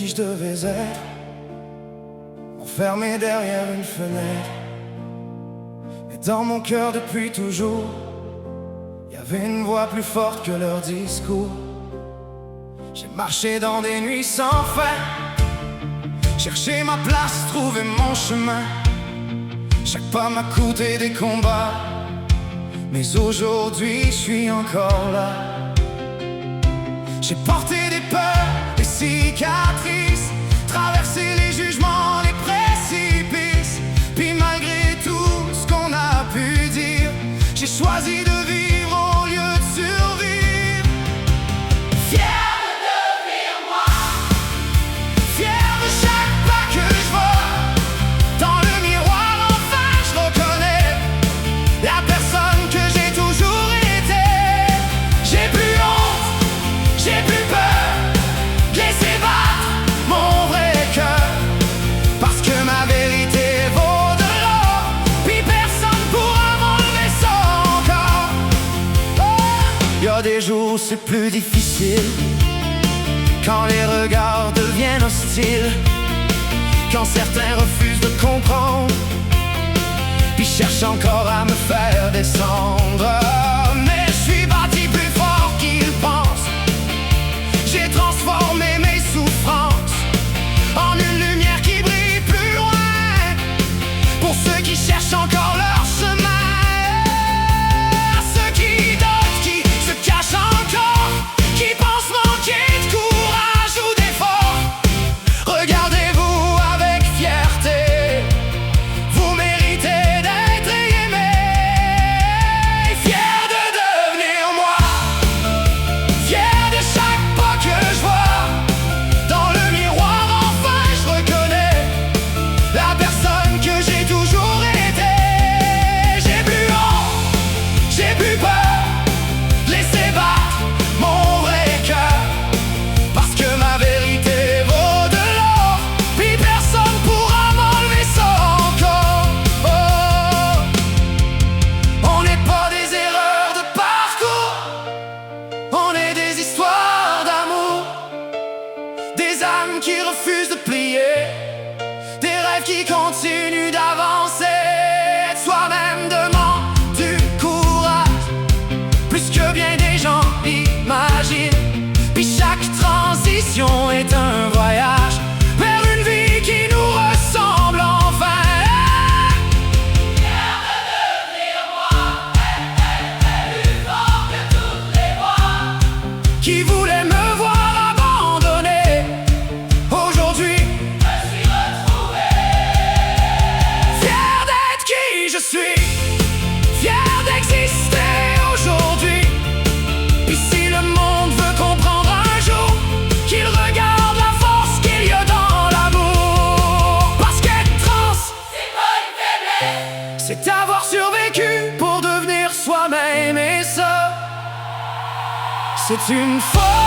je devais être, enfermé derrière une fenêtre. Et dans mon cœur depuis toujours, y avait une voix plus forte que leur discours. J'ai marché dans des nuits sans fin, cherché ma place, trouvé mon chemin. Chaque pas m'a coûté des combats, mais aujourd'hui je suis encore là. J'ai porté des peurs, des cicatrices, traversé les jugements, les précipices. Puis malgré tout ce qu'on a pu dire, j'ai choisi de vivre au lieu de survivre. Fier de devenir moi, fier de chaque pas que je vois. Dans le miroir enfin je reconnais la personne que j'ai toujours été. J'ai plus honte, j'ai plus peur de laisser battre mon vrai cœur, parce que ma vérité vaut de l'or, puis personne pourra m'enlever ça encore. Oh. Y a des jours c'est plus difficile, quand les regards deviennent hostiles, quand certains refusent de comprendre, puis cherchent encore à me faire descendre. Mais je suis bâti plus fort qu'ils pensent. J'ai transformé mes souffrances en une lumière qui brille plus loin, pour ceux qui cherchent encore leur chemin. À ceux qui doutent, qui se cachent encore, qui pensent manquer de courage ou d'effort, regardez-vous avec fierté, vous méritez d'être aimé. Fier de devenir moi, fier de chaque pas que je vois. Dans le miroir enfin je reconnais la personne que j'ai toujours été. J'ai plus honte, j'ai plus peur de laisser battre mon vrai cœur, parce que ma vérité vaut de l'or, puis personne pourra m'enlever ça encore. Oh. On n'est pas des erreurs de parcours, on est des histoires d'amour, des âmes qui refusent de plier, des rêves qui continuent d'avancer. Être soi-même demande du courage, plus que bien des gens imaginent. Puis chaque transition est un voyage vers une vie qui nous ressemble enfin. Fier de devenir moi, plus fort que toutes les voix qui voulaient me voir abandonné. Aujourd'hui, je suis retrouvé. Fier d'être qui je suis, fier d'exister aujourd'hui. Puis si le monde veut comprendre un jour, qu'il regarde la force qu'il y a dans l'amour. Parce qu'être trans, c'est pas une faiblesse, c'est avoir survécu pour devenir soi-même, et ça, c'est une force.